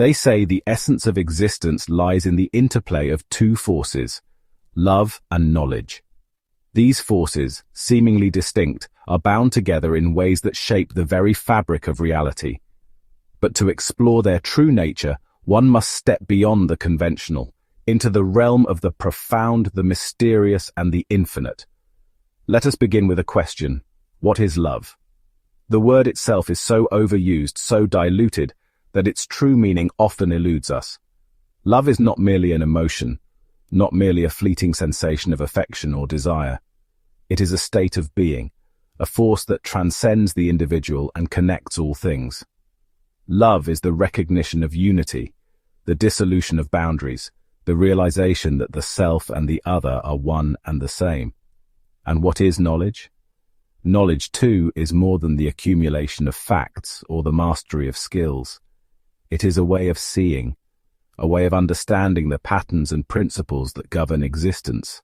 They say the essence of existence lies in the interplay of two forces, love and knowledge. These forces, seemingly distinct, are bound together in ways that shape the very fabric of reality. But to explore their true nature, one must step beyond the conventional, into the realm of the profound, the mysterious, and the infinite. Let us begin with a question. What is love? The word itself is so overused, so diluted, that its true meaning often eludes us. Love is not merely an emotion, not merely a fleeting sensation of affection or desire. It is a state of being, a force that transcends the individual and connects all things. Love is the recognition of unity, the dissolution of boundaries, the realization that the self and the other are one and the same. And what is knowledge? Knowledge, too, is more than the accumulation of facts or the mastery of skills. It is a way of seeing, a way of understanding the patterns and principles that govern existence.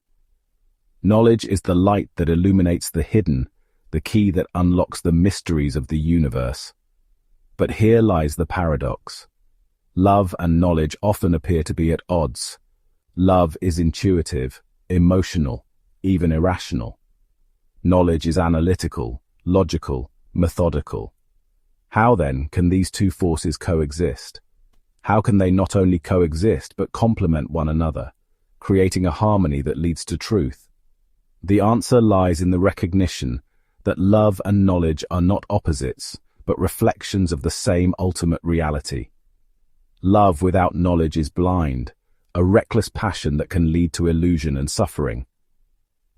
Knowledge is the light that illuminates the hidden, the key that unlocks the mysteries of the universe. But here lies the paradox. Love and knowledge often appear to be at odds. Love is intuitive, emotional, even irrational. Knowledge is analytical, logical, methodical. How then can these two forces coexist? How can they not only coexist but complement one another, creating a harmony that leads to truth? The answer lies in the recognition that love and knowledge are not opposites, but reflections of the same ultimate reality. Love without knowledge is blind, a reckless passion that can lead to illusion and suffering.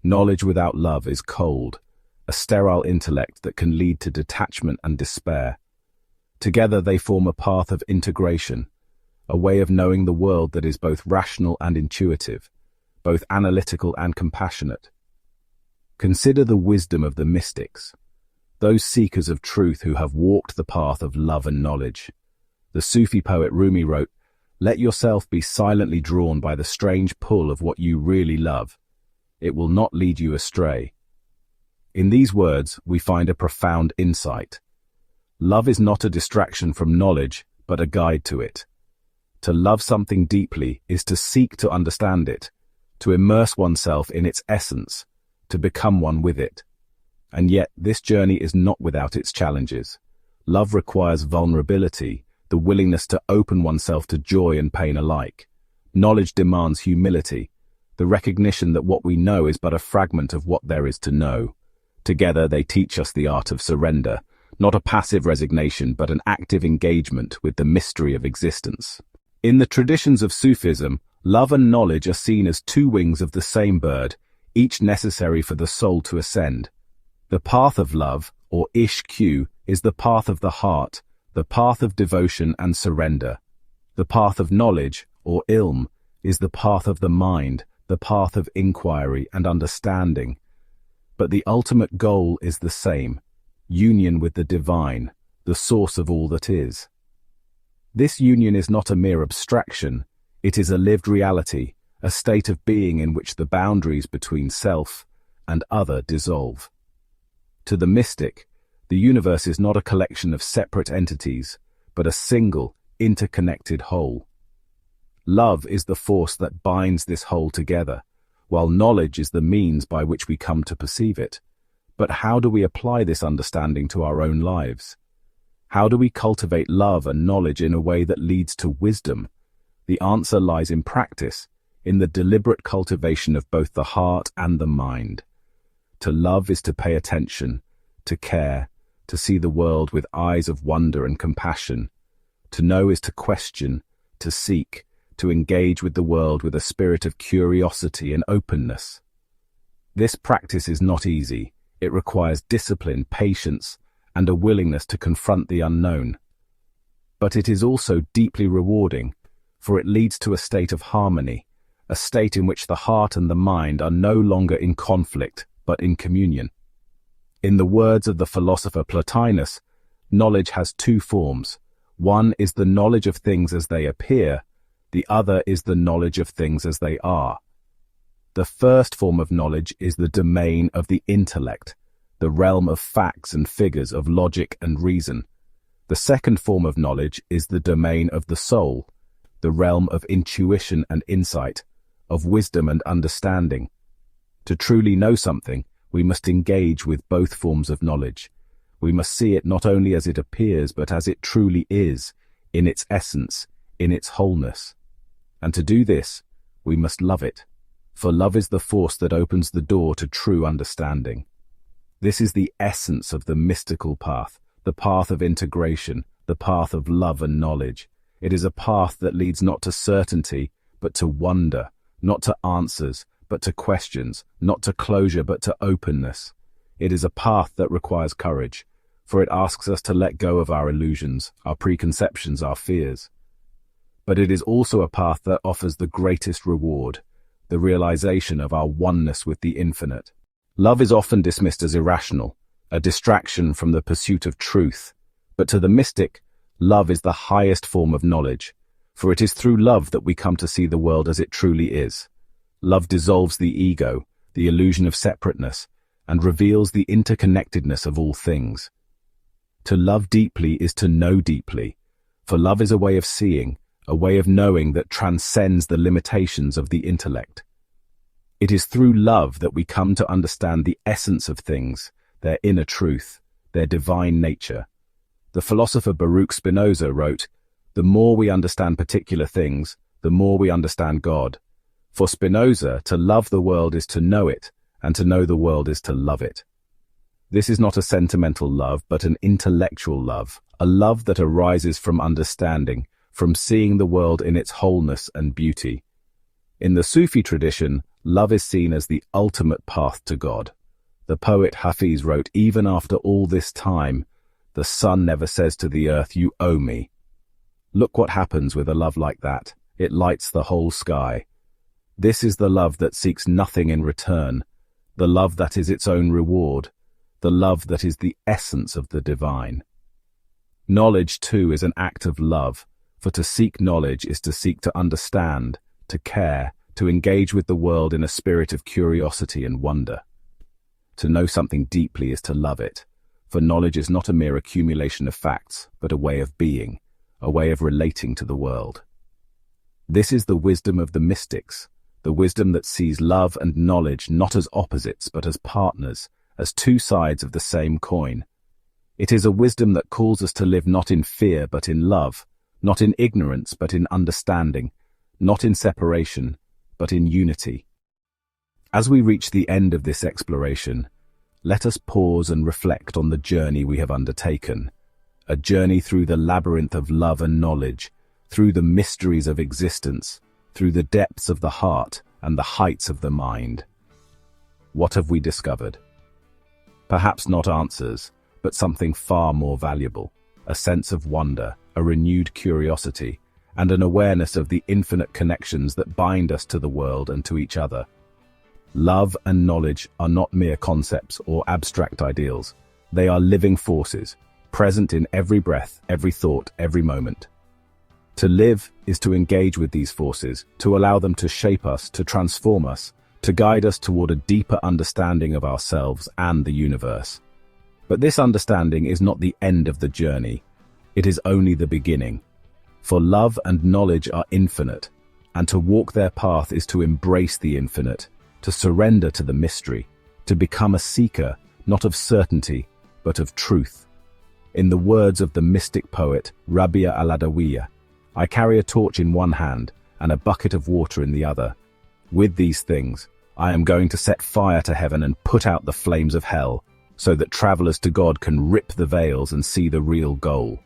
Knowledge without love is cold, a sterile intellect that can lead to detachment and despair. Together they form a path of integration, a way of knowing the world that is both rational and intuitive, both analytical and compassionate. Consider the wisdom of the mystics, those seekers of truth who have walked the path of love and knowledge. The Sufi poet Rumi wrote, "Let yourself be silently drawn by the strange pull of what you really love. It will not lead you astray." In these words, we find a profound insight. Love is not a distraction from knowledge, but a guide to it. To love something deeply is to seek to understand it, to immerse oneself in its essence, to become one with it. And yet, this journey is not without its challenges. Love requires vulnerability, the willingness to open oneself to joy and pain alike. Knowledge demands humility, the recognition that what we know is but a fragment of what there is to know. Together they teach us the art of surrender, not a passive resignation but an active engagement with the mystery of existence. In the traditions of Sufism, love and knowledge are seen as two wings of the same bird, each necessary for the soul to ascend. The path of love, or Ishq, is the path of the heart, the path of devotion and surrender. The path of knowledge, or ilm, is the path of the mind, the path of inquiry and understanding. But the ultimate goal is the same, union with the divine, the source of all that is. This union is not a mere abstraction, it is a lived reality, a state of being in which the boundaries between self and other dissolve. To the mystic, the universe is not a collection of separate entities, but a single, interconnected whole. Love is the force that binds this whole together, while knowledge is the means by which we come to perceive it. But how do we apply this understanding to our own lives? How do we cultivate love and knowledge in a way that leads to wisdom? The answer lies in practice, in the deliberate cultivation of both the heart and the mind. To love is to pay attention, to care, to see the world with eyes of wonder and compassion. To know is to question, to seek, to engage with the world with a spirit of curiosity and openness. This practice is not easy. It requires discipline, patience, and a willingness to confront the unknown. But it is also deeply rewarding, for it leads to a state of harmony, a state in which the heart and the mind are no longer in conflict, but in communion. In the words of the philosopher Plotinus, knowledge has two forms. One is the knowledge of things as they appear, the other is the knowledge of things as they are. The first form of knowledge is the domain of the intellect, the realm of facts and figures, of logic and reason. The second form of knowledge is the domain of the soul, the realm of intuition and insight, of wisdom and understanding. To truly know something, we must engage with both forms of knowledge. We must see it not only as it appears, but as it truly is, in its essence, in its wholeness. And to do this, we must love it, for love is the force that opens the door to true understanding. This is the essence of the mystical path, the path of integration, the path of love and knowledge. It is a path that leads not to certainty, but to wonder, not to answers, but to questions, not to closure, but to openness. It is a path that requires courage, for it asks us to let go of our illusions, our preconceptions, our fears. But it is also a path that offers the greatest reward, the realization of our oneness with the infinite. Love is often dismissed as irrational, a distraction from the pursuit of truth. But to the mystic, love is the highest form of knowledge, for it is through love that we come to see the world as it truly is. Love dissolves the ego, the illusion of separateness, and reveals the interconnectedness of all things. To love deeply is to know deeply, for love is a way of seeing, a way of knowing that transcends the limitations of the intellect. It is through love that we come to understand the essence of things, their inner truth, their divine nature. The philosopher Baruch Spinoza wrote, "The more we understand particular things, the more we understand God." For Spinoza, to love the world is to know it, and to know the world is to love it. This is not a sentimental love, but an intellectual love, a love that arises from understanding, from seeing the world in its wholeness and beauty. In the Sufi tradition, love is seen as the ultimate path to God. The poet Hafiz wrote, "Even after all this time, the sun never says to the earth, 'You owe me.'" Look what happens with a love like that. It lights the whole sky. This is the love that seeks nothing in return, the love that is its own reward, the love that is the essence of the divine. Knowledge, too, is an act of love, for to seek knowledge is to seek to understand, to care, to engage with the world in a spirit of curiosity and wonder. To know something deeply is to love it, for knowledge is not a mere accumulation of facts, but a way of being, a way of relating to the world. This is the wisdom of the mystics, the wisdom that sees love and knowledge not as opposites but as partners, as two sides of the same coin. It is a wisdom that calls us to live not in fear but in love, not in ignorance but in understanding, not in separation but in unity. As we reach the end of this exploration, let us pause and reflect on the journey we have undertaken, a journey through the labyrinth of love and knowledge, through the mysteries of existence, through the depths of the heart and the heights of the mind. What have we discovered? Perhaps not answers, but something far more valuable, a sense of wonder, a renewed curiosity, and an awareness of the infinite connections that bind us to the world and to each other. Love and knowledge are not mere concepts or abstract ideals. They are living forces, present in every breath, every thought, every moment. To live is to engage with these forces, to allow them to shape us, to transform us, to guide us toward a deeper understanding of ourselves and the universe. But this understanding is not the end of the journey. It is only the beginning. For love and knowledge are infinite, and to walk their path is to embrace the infinite, to surrender to the mystery, to become a seeker, not of certainty, but of truth. In the words of the mystic poet Rabia al-Adawiya, "I carry a torch in one hand and a bucket of water in the other. With these things, I am going to set fire to heaven and put out the flames of hell, so that travelers to God can rip the veils and see the real goal."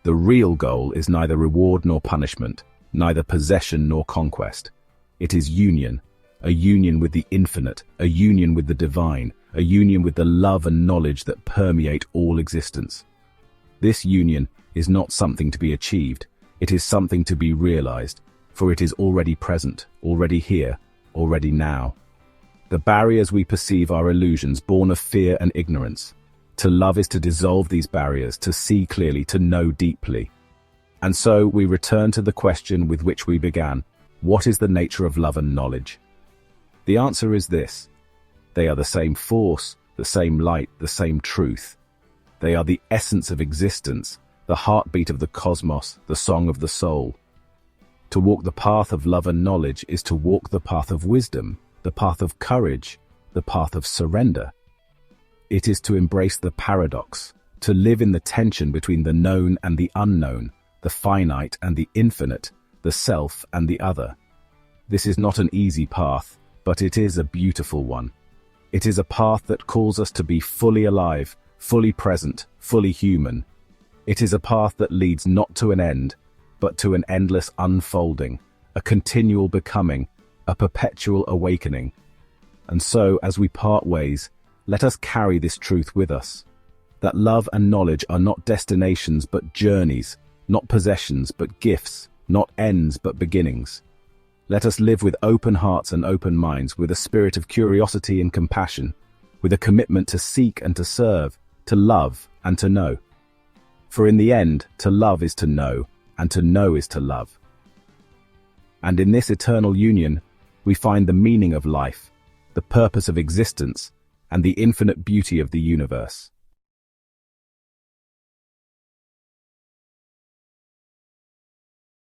The real goal is neither reward nor punishment, neither possession nor conquest. It is union, a union with the infinite, a union with the divine, a union with the love and knowledge that permeate all existence. This union is not something to be achieved, it is something to be realized, for it is already present, already here, already now. The barriers we perceive are illusions born of fear and ignorance. To love is to dissolve these barriers, to see clearly, to know deeply. And so we return to the question with which we began: what is the nature of love and knowledge? The answer is this: they are the same force, the same light, the same truth. They are the essence of existence, the heartbeat of the cosmos, the song of the soul. To walk the path of love and knowledge is to walk the path of wisdom, the path of courage, the path of surrender. It is to embrace the paradox, to live in the tension between the known and the unknown, the finite and the infinite, the self and the other. This is not an easy path, but it is a beautiful one. It is a path that calls us to be fully alive, fully present, fully human. It is a path that leads not to an end, but to an endless unfolding, a continual becoming, a perpetual awakening. And so, as we part ways, let us carry this truth with us, that love and knowledge are not destinations but journeys, not possessions but gifts, not ends but beginnings. Let us live with open hearts and open minds, with a spirit of curiosity and compassion, with a commitment to seek and to serve, to love and to know. For in the end, to love is to know, and to know is to love. And in this eternal union, we find the meaning of life, the purpose of existence, and the infinite beauty of the universe.